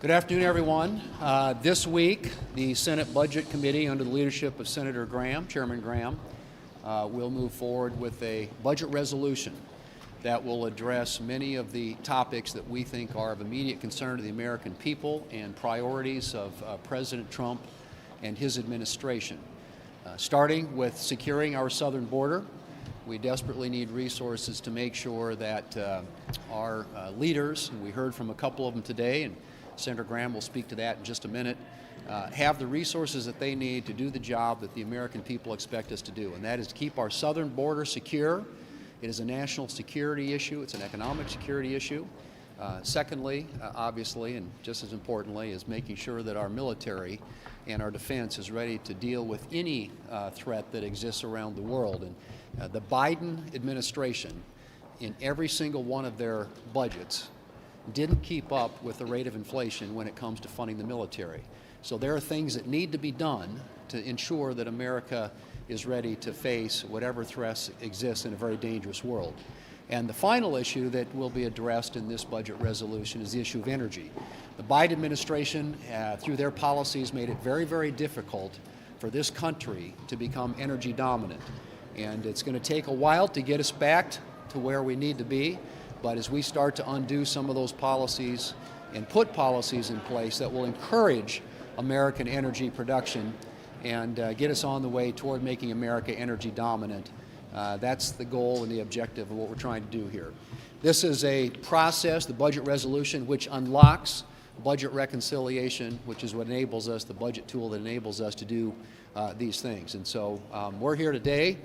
Good afternoon, everyone. This week, the Senate Budget Committee, under the leadership of Senator Graham, Chairman Graham, will move forward with a budget resolution that will address many of the topics that we think are of immediate concern to the American people and priorities of President Trump and his administration. Starting with securing our southern border, we desperately need resources to make sure that our leaders, and we heard from a couple of them today, and Senator Graham will speak to that in just a minute, have the resources that they need to do the job that the American people expect us to do, and that is to keep our southern border secure. It is a national security issue. It's an economic security issue. Secondly, obviously, and just as importantly, is making sure that our military and our defense is ready to deal with any threat that exists around the world. And the Biden administration, in every single one of their budgets, didn't keep up with the rate of inflation when it comes to funding the military. So there are things that need to be done to ensure that America is ready to face whatever threats exist in a very dangerous world. And the final issue that will be addressed in this budget resolution is the issue of energy. The Biden administration, through their policies, made it very, very difficult for this country to become energy dominant. And it's going to take a while to get us back to where we need to be. But as we start to undo some of those policies and put policies in place that will encourage American energy production and get us on the way toward making America energy dominant, that's the goal and the objective of what we're trying to do here. This is a process, the budget resolution, which unlocks budget reconciliation, which is what enables us, the budget tool that enables us to do these things. And so we're here today.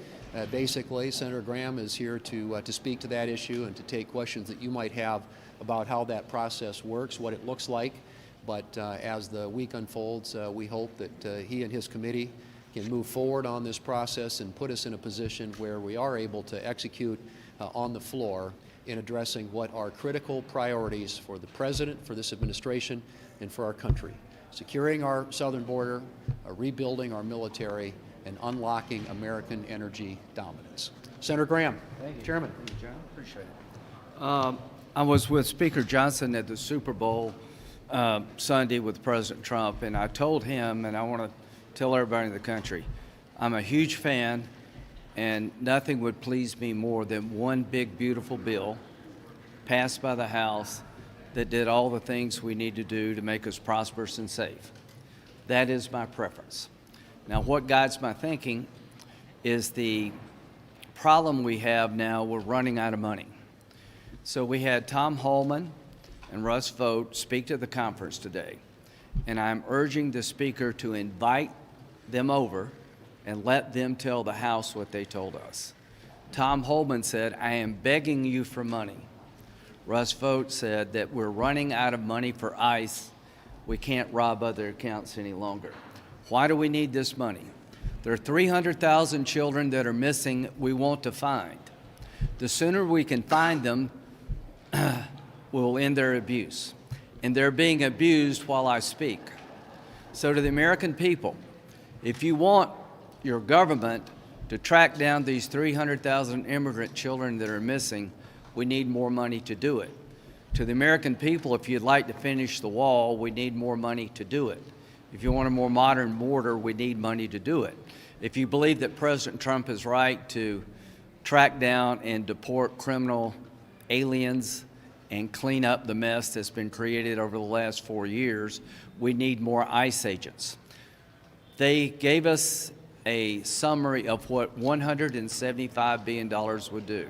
Basically, Senator Graham is here to speak to that issue and to take questions that you might have about how that process works, what it looks like. But as the week unfolds, we hope that he and his committee can move forward on this process and put us in a position where we are able to execute on the floor in addressing what are critical priorities for the President, for this administration, and for our country. Securing our southern border, rebuilding our military, and unlocking American energy dominance. Senator Graham. Thank you. Chairman. Thank you, John. Appreciate it. I was with Speaker Johnson at the Super Bowl Sunday with President Trump, and I told him, and I want to tell everybody in the country, I'm a huge fan, and nothing would please me more than one big, beautiful bill passed by the House that did all the things we need to do to make us prosperous and safe. That is my preference. Now, what guides my thinking is the problem we have now. We're running out of money. So we had Tom Holman and Russ Vought speak to the conference today, and I'm urging the Speaker to invite them over and let them tell the House what they told us. Tom Holman said, I am begging you for money. Russ Vought said that we're running out of money for ICE. We can't rob other accounts any longer. Why do we need this money? There are 300,000 children that are missing we want to find. The sooner we can find them, we'll end their abuse. And they're being abused while I speak. So to the American people, if you want your government to track down these 300,000 immigrant children that are missing, we need more money to do it. To the American people, if you'd like to finish the wall, we need more money to do it. If you want a more modern border, we need money to do it. If you believe that President Trump is right to track down and deport criminal aliens and clean up the mess that's been created over the last 4 years, we need more ICE agents. They gave us a summary of what $175 billion would do.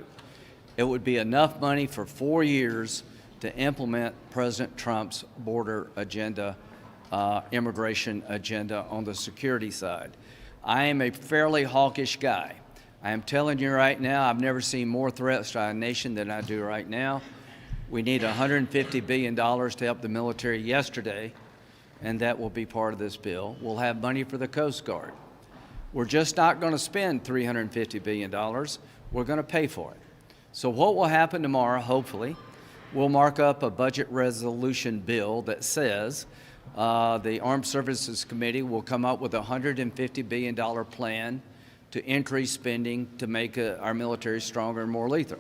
It would be enough money for 4 years to implement President Trump's border agenda, immigration agenda on the security side. I am a fairly hawkish guy. I am telling you right now, I've never seen more threats to our nation than I do right now. We need $150 billion to help the military yesterday, and that will be part of this bill. We'll have money for the Coast Guard. We're just not going to spend $350 billion. We're going to pay for it. So what will happen tomorrow, hopefully, we'll mark up a budget resolution bill that says the Armed Services Committee will come up with a $150 billion plan to increase spending to make our military stronger and more lethal.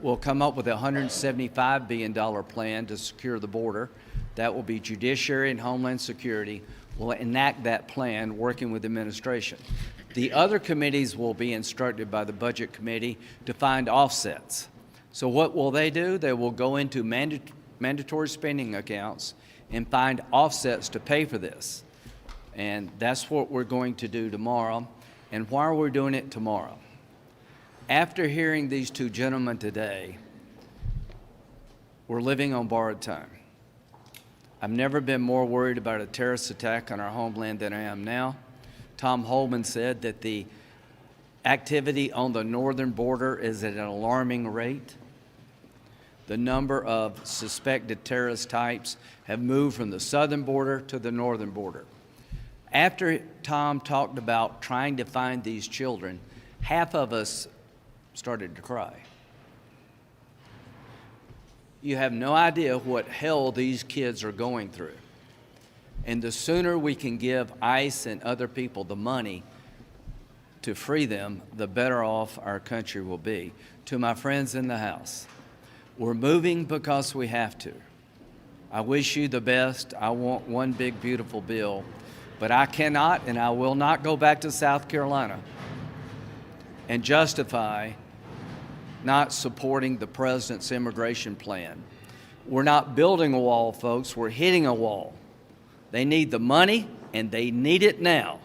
We'll come up with a $175 billion plan to secure the border. that will be Judiciary and Homeland Security, will enact that plan working with administration. The other committees will be instructed by the Budget Committee to find offsets. So what will they do? They will go into mandatory spending accounts and find offsets to pay for this. And that's what we're going to do tomorrow. And why are we doing it tomorrow? After hearing these two gentlemen today, we're living on borrowed time. I've never been more worried about a terrorist attack on our homeland than I am now. Tom Holman said that the activity on the northern border is at an alarming rate. The number of suspected terrorist types have moved from the southern border to the northern border. After Tom talked about trying to find these children, half of us started to cry. You have no idea what hell these kids are going through. And the sooner we can give ICE and other people the money to free them, the better off our country will be. To my friends in the House, we're moving because we have to. I wish you the best. I want one big, beautiful bill. But I cannot and I will not go back to South Carolina and justify not supporting the president's immigration plan. We're not building a wall, folks. We're hitting a wall. They need the money, and they need it now.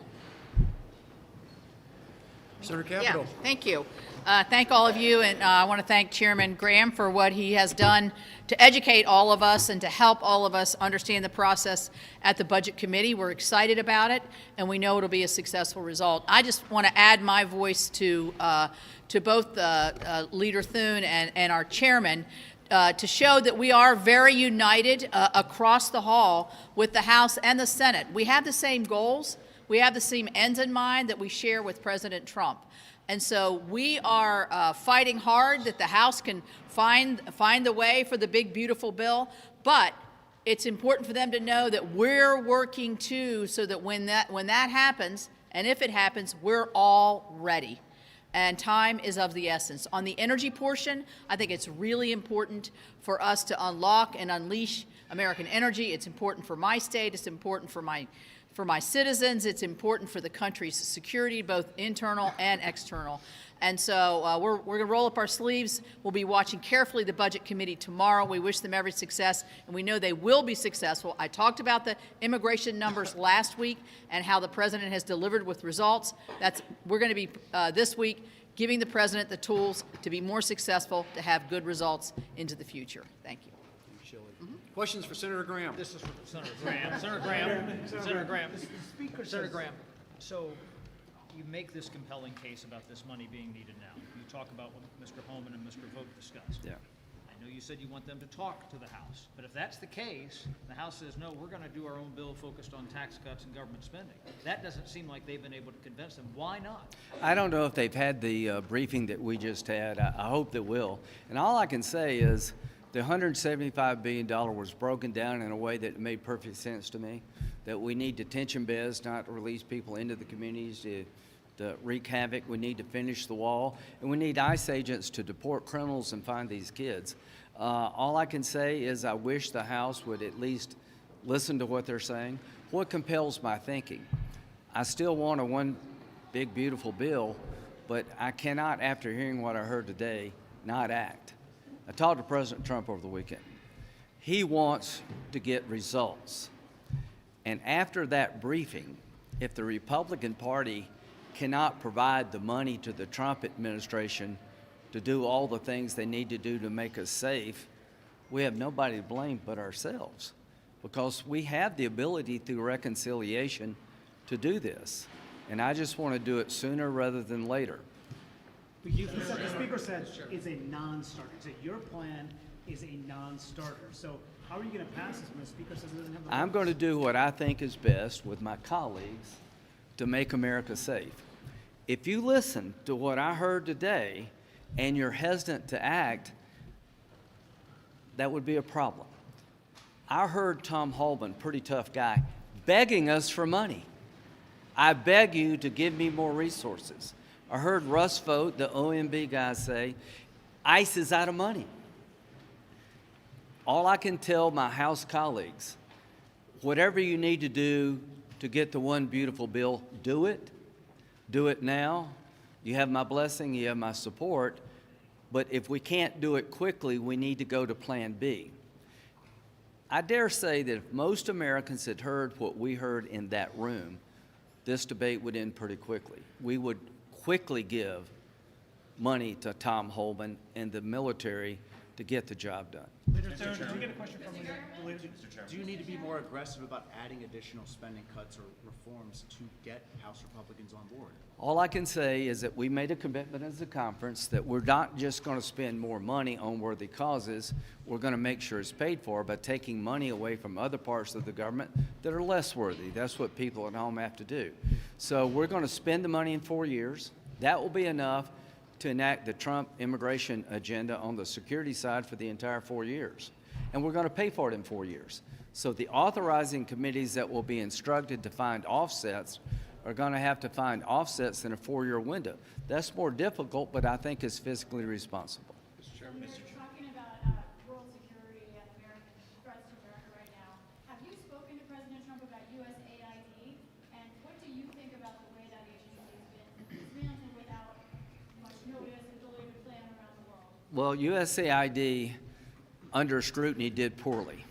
Senator Capito. Yeah, thank you. Thank all of you, and I want to thank Chairman Graham for what he has done to educate all of us and to help all of us understand the process at the Budget Committee. We're excited about it, and we know it'll be a successful result. I just want to add my voice to both Leader Thune and our chairman to show that we are very united across the hall with the House and the Senate. We have the same goals. We have the same ends in mind that we share with President Trump. And so we are fighting hard that the House can find the way for the big, beautiful bill. But it's important for them to know that we're working too, so that when that happens, and if it happens, we're all ready. And time is of the essence. On the energy portion, I think it's really important for us to unlock and unleash American energy. It's important for my state. It's important for my citizens. It's important for the country's security, both internal and external. And so we're going to roll up our sleeves. We'll be watching carefully the Budget Committee tomorrow. We wish them every success, and we know they will be successful. I talked about the immigration numbers last week and how the President has delivered with results. We're going to be, this week, giving the President the tools to be more successful, to have good results into the future. Thank you. Questions for Senator Graham? This is for Senator Graham. Senator Graham. Senator Graham. Senator Graham. So you make this compelling case about this money being needed now. You talk about what Mr. Holman and Mr. Vogt discussed. Yeah. I know you said you want them to talk to the House, but if that's the case, the House says, no, we're going to do our own bill focused on tax cuts and government spending. That doesn't seem like they've been able to convince them. Why not? I don't know if they've had the briefing that we just had. I hope they will. And all I can say is the $175 billion was broken down in a way that made perfect sense to me, that we need detention beds, not to release people into the communities to wreak havoc. We need to finish the wall, and we need ICE agents to deport criminals and find these kids. All I can say is I wish the House would at least listen to what they're saying. What compels my thinking? I still want a one big, beautiful bill, but I cannot, after hearing what I heard today, not act. I talked to President Trump over the weekend. He wants to get results. And after that briefing, if the Republican Party cannot provide the money to the Trump administration to do all the things they need to do to make us safe, we have nobody to blame but ourselves, because we have the ability through reconciliation to do this. And I just want to do it sooner rather than later. The Speaker said it's a non-starter. He said your plan is a non-starter. So how are you going to pass this when the Speaker says it doesn't have the I'm votes? going to do what I think is best with my colleagues to make America safe. If you listen to what I heard today and you're hesitant to act, that would be a problem. I heard Tom Holman, pretty tough guy, begging us for money. I beg you to give me more resources. I heard Russ Vogt, the OMB guy, say, ICE is out of money. All I can tell my House colleagues whatever you need to do to get the one beautiful bill, do it. Do it now. You have my blessing, you have my support. But if we can't do it quickly, we need to go to Plan B. I dare say that if most Americans had heard what we heard in that room, this debate would end pretty quickly. We would quickly give money to Tom Holman and the military to get the job done. Leader Thune, did you get a question from Leader? Do you need to be more aggressive about adding additional spending cuts or reforms to get House Republicans on board? All I can say is that we made a commitment as a conference that we're not just going to spend more money on worthy causes. We're going to make sure it's paid for by taking money away from other parts of the government that are less worthy. That's what people at home have to do. So we're going to spend the money in 4 years. That will be enough to enact the Trump immigration agenda on the security side for the entire 4 years. And we're going to pay for it in 4 years. So the authorizing committees that will be instructed to find offsets are going to have to find offsets in a 4-year window. That's more difficult, but I think is fiscally responsible. You're talking about world security and American threats to America right now. Have you spoken to President Trump about USAID? And what do you think about the way that agency has been dismantled without much notice and delayed plan around the world? Well, USAID, under scrutiny, did poorly.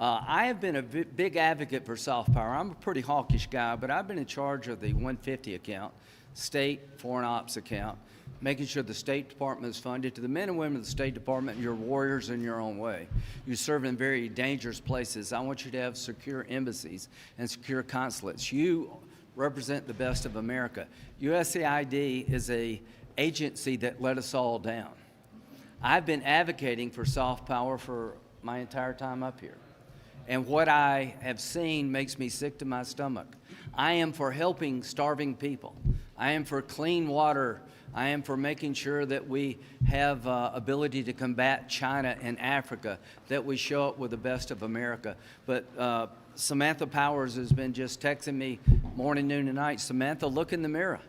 I have been a big advocate for soft power. I'm a pretty hawkish guy, but I've been in charge of the 150 account, state foreign ops account, making sure the State Department is funded. To the men and women of the State Department, you're warriors in your own way. You serve in very dangerous places. I want you to have secure embassies and secure consulates. You represent the best of America. USAID is an agency that let us all down. I've been advocating for soft power for my entire time up here. And what I have seen makes me sick to my stomach. I am for helping starving people. I am for clean water. I am for making sure that we have ability to combat China and Africa, that we show up with the best of America. But Samantha Powers has been just texting me morning, noon, and night. Samantha, look in the mirror.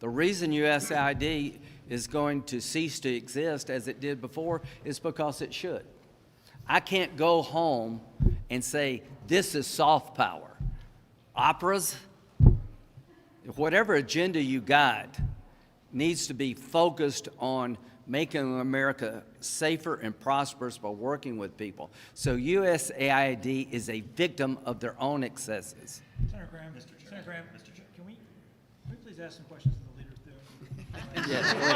The reason USAID is going to cease to exist as it did before is because it should. I can't go home and say, this is soft power. Operas, whatever agenda you got, needs to be focused on making America safer and prosperous by working with people. So USAID is a victim of their own excesses. Senator Graham, Senator Graham, can we please ask some questions of the Leader Thune? Yes, please.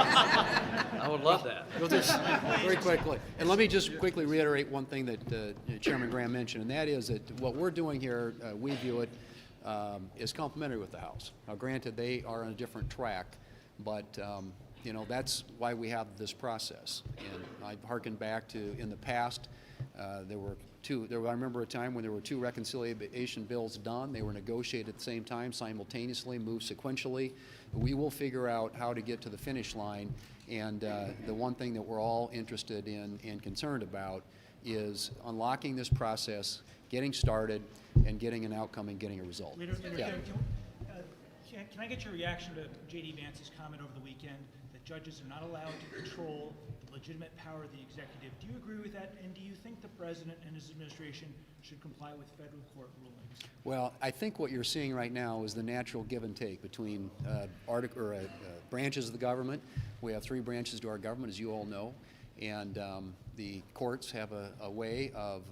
I would love that. We'll just very quickly. And let me just quickly reiterate one thing that Chairman Graham mentioned, and that is that what we're doing here, we view it is complementary with the House. Now, granted, they are on a different track, but you know, that's why we have this process. And I hearken back to in the past, there were two. I remember a time when there were 2 reconciliation bills done. They were negotiated at the same time, simultaneously, moved sequentially. We will figure out how to get to the finish line. And the one thing that we're all interested in and concerned about is unlocking this process, getting started, and getting an outcome and getting a result. Leader Yeah. Thune, can I get your reaction to J.D. Vance's comment over the weekend that judges are not allowed to control the legitimate power of the executive? Do you agree with that? And do you think the president and his administration should comply with federal court rulings? Well, I think what you're seeing right now is the natural give and take between branches of the government. We have 3 branches to our government, as you all know, and the courts have a way of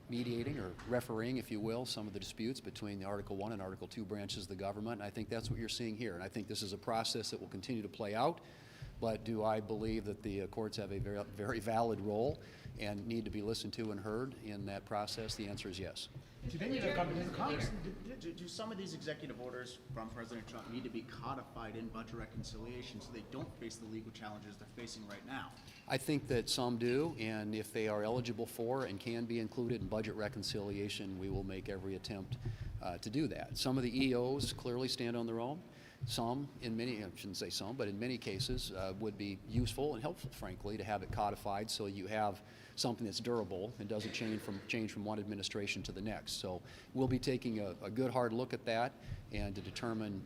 mediating or refereeing, if you will, some of the disputes between the Article 1 and Article 2 branches of the government. And I think that's what you're seeing here. And I think this is a process that will continue to play out. But do I believe that the courts have a very, very valid role and need to be listened to and heard in that process? The answer is yes. Do some of these executive orders from President Trump need to be codified in budget reconciliation so they don't face the legal challenges they're facing right now? I think that some do, and if they are eligible for and can be included in budget reconciliation, we will make every attempt to do that. Some of the EOs clearly stand on their own. Some, in many, I shouldn't say some, but in many cases would be useful and helpful, frankly, to have it codified so you have something that's durable and doesn't change from one administration to the next. So we'll be taking a good hard look at that and to determine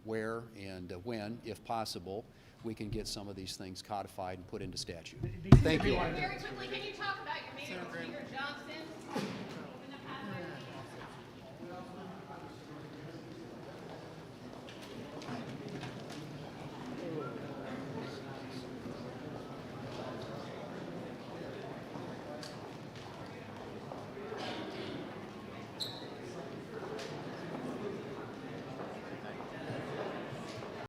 where and when, if possible, we can get some of these things codified and put into statute. Thank you. Very quickly, can you talk about your meeting with Speaker Johnson?